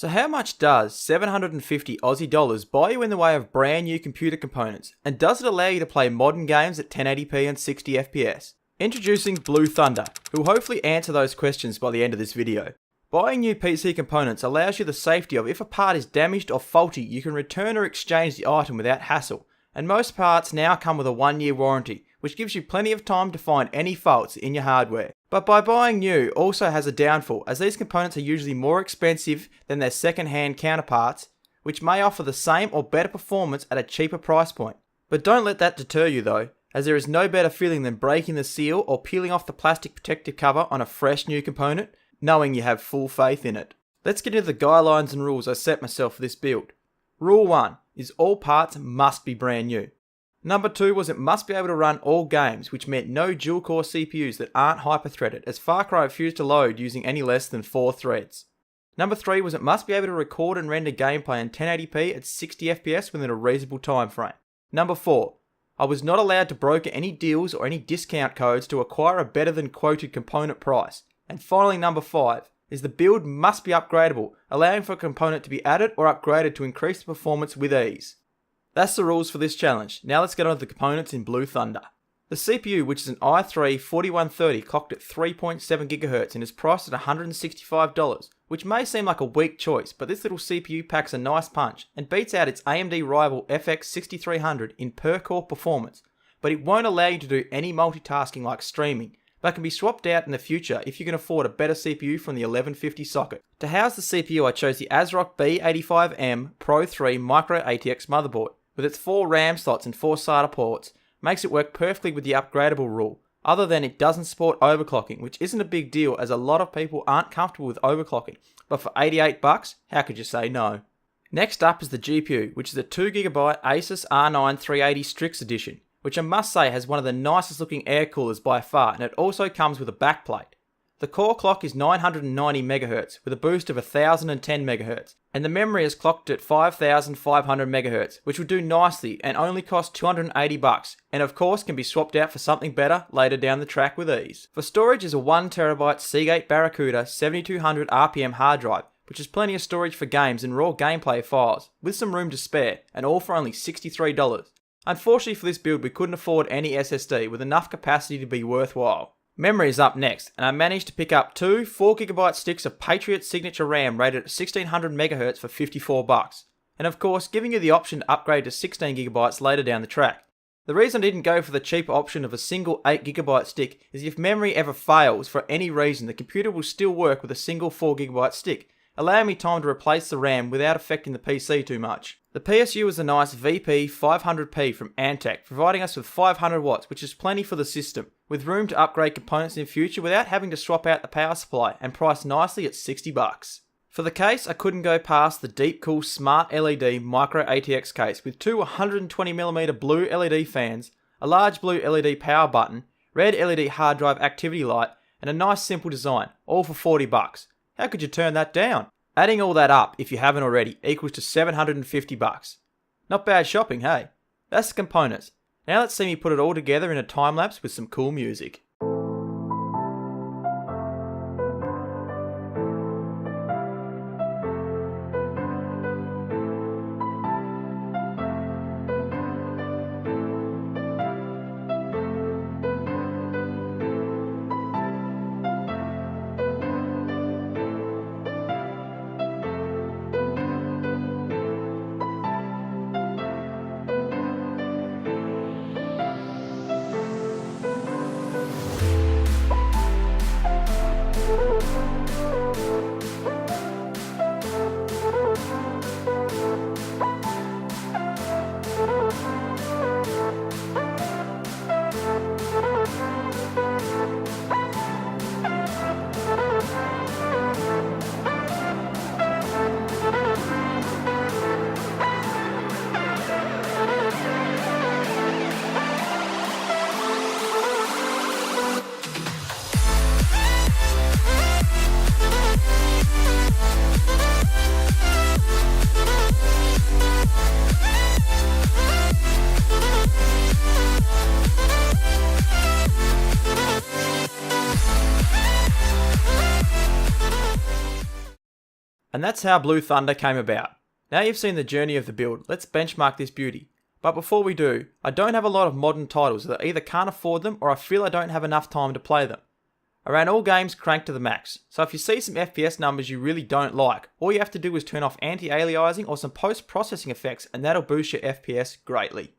So how much does 750 Aussie dollars buy you in the way of brand new computer components, and does it allow you to play modern games at 1080p and 60 FPS? Introducing Blue Thunder, who will hopefully answer those questions by the end of this video. Buying new PC components allows you the safety of if a part is damaged or faulty, you can return or exchange the item without hassle, and most parts now come with a 1-year warranty, which gives you plenty of time to find any faults in your hardware. But buying new also has a downfall, as these components are usually more expensive than their second-hand counterparts, which may offer the same or better performance at a cheaper price point. But don't let that deter you though, as there is no better feeling than breaking the seal or peeling off the plastic protective cover on a fresh new component, knowing you have full faith in it. Let's get into the guidelines and rules I set myself for this build. Rule 1 is all parts must be brand new. Number 2 was it must be able to run all games, which meant no dual-core CPUs that aren't hyper-threaded, as Far Cry refused to load using any less than 4 threads. Number 3 was it must be able to record and render gameplay in 1080p at 60 FPS within a reasonable time frame. Number 4, I was not allowed to broker any deals or any discount codes to acquire a better than quoted component price. And finally, number 5 is the build must be upgradable, allowing for a component to be added or upgraded to increase the performance with ease. That's the rules for this challenge. Now let's get on to the components in Blue Thunder. The CPU, which is an i3-4130 clocked at 3.7 GHz and is priced at $165, which may seem like a weak choice, but this little CPU packs a nice punch and beats out its AMD rival FX 6300 in per-core performance, but it won't allow you to do any multitasking like streaming, but can be swapped out in the future if you can afford a better CPU from the 1150 socket. To house the CPU, I chose the ASRock B85M Pro 3 Micro ATX motherboard. With its 4 RAM slots and 4 SATA ports, makes it work perfectly with the upgradable rule, other than it doesn't support overclocking, which isn't a big deal as a lot of people aren't comfortable with overclocking, but for $88, how could you say no? Next up is the GPU, which is a 2GB Asus R9 380 Strix Edition, which I must say has one of the nicest looking air coolers by far, and it also comes with a backplate. The core clock is 990 MHz with a boost of 1010 MHz, and the memory is clocked at 5500 MHz, which will do nicely and only cost $280, and of course can be swapped out for something better later down the track with ease. For storage is a 1TB Seagate Barracuda 7200 RPM hard drive, which is plenty of storage for games and raw gameplay files, with some room to spare, and all for only $63. Unfortunately for this build, we couldn't afford any SSD with enough capacity to be worthwhile. Memory is up next, and I managed to pick up 2 4GB sticks of Patriot Signature RAM rated at 1600 MHz for $54, and of course giving you the option to upgrade to 16GB later down the track. The reason I didn't go for the cheaper option of a single 8GB stick is if memory ever fails for any reason, the computer will still work with a single 4GB stick, allowing me time to replace the RAM without affecting the PC too much. The PSU is a nice VP 500p from Antec, providing us with 500 watts, which is plenty for the system, with room to upgrade components in future without having to swap out the power supply, and priced nicely at $60. For the case, I couldn't go past the Deepcool Smart LED Micro ATX case with 2 120mm blue LED fans, a large blue LED power button, red LED hard drive activity light, and a nice simple design, all for $40. How could you turn that down? Adding all that up, if you haven't already, equals to $750. Not bad shopping, hey? That's the components. Now let's see me put it all together in a time lapse with some cool music. And that's how Blue Thunder came about. Now you've seen the journey of the build, let's benchmark this beauty. But before we do, I don't have a lot of modern titles that I either can't afford them or I feel I don't have enough time to play them. I ran all games cranked to the max, so if you see some FPS numbers you really don't like, all you have to do is turn off anti-aliasing or some post-processing effects and that'll boost your FPS greatly.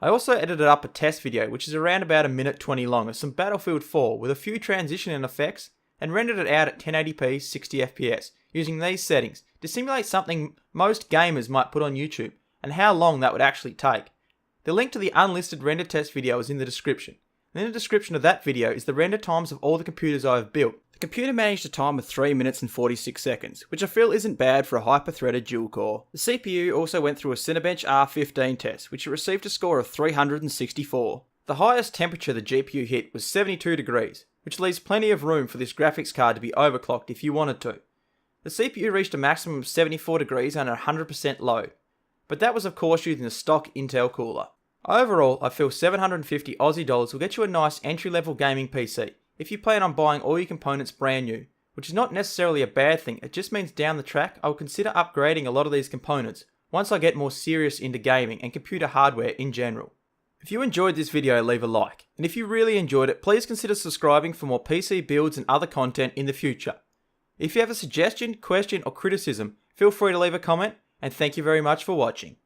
I also edited up a test video which is around about 1:20 long of some Battlefield 4 with a few transition effects and rendered it out at 1080p 60fps using these settings to simulate something most gamers might put on YouTube and how long that would actually take. The link to the unlisted render test video is in the description. And in the description of that video is the render times of all the computers I have built. The computer managed a time of 3 minutes and 46 seconds, which I feel isn't bad for a hyper-threaded dual core. The CPU also went through a Cinebench R15 test, which it received a score of 364. The highest temperature the GPU hit was 72 degrees, which leaves plenty of room for this graphics card to be overclocked if you wanted to. The CPU reached a maximum of 74 degrees under 100% load, but that was of course using the stock Intel cooler. Overall, I feel 750 Aussie dollars will get you a nice entry-level gaming PC if you plan on buying all your components brand new, which is not necessarily a bad thing, it just means down the track I will consider upgrading a lot of these components once I get more serious into gaming and computer hardware in general. If you enjoyed this video, leave a like, and if you really enjoyed it, please consider subscribing for more PC builds and other content in the future. If you have a suggestion, question or criticism, feel free to leave a comment, and thank you very much for watching.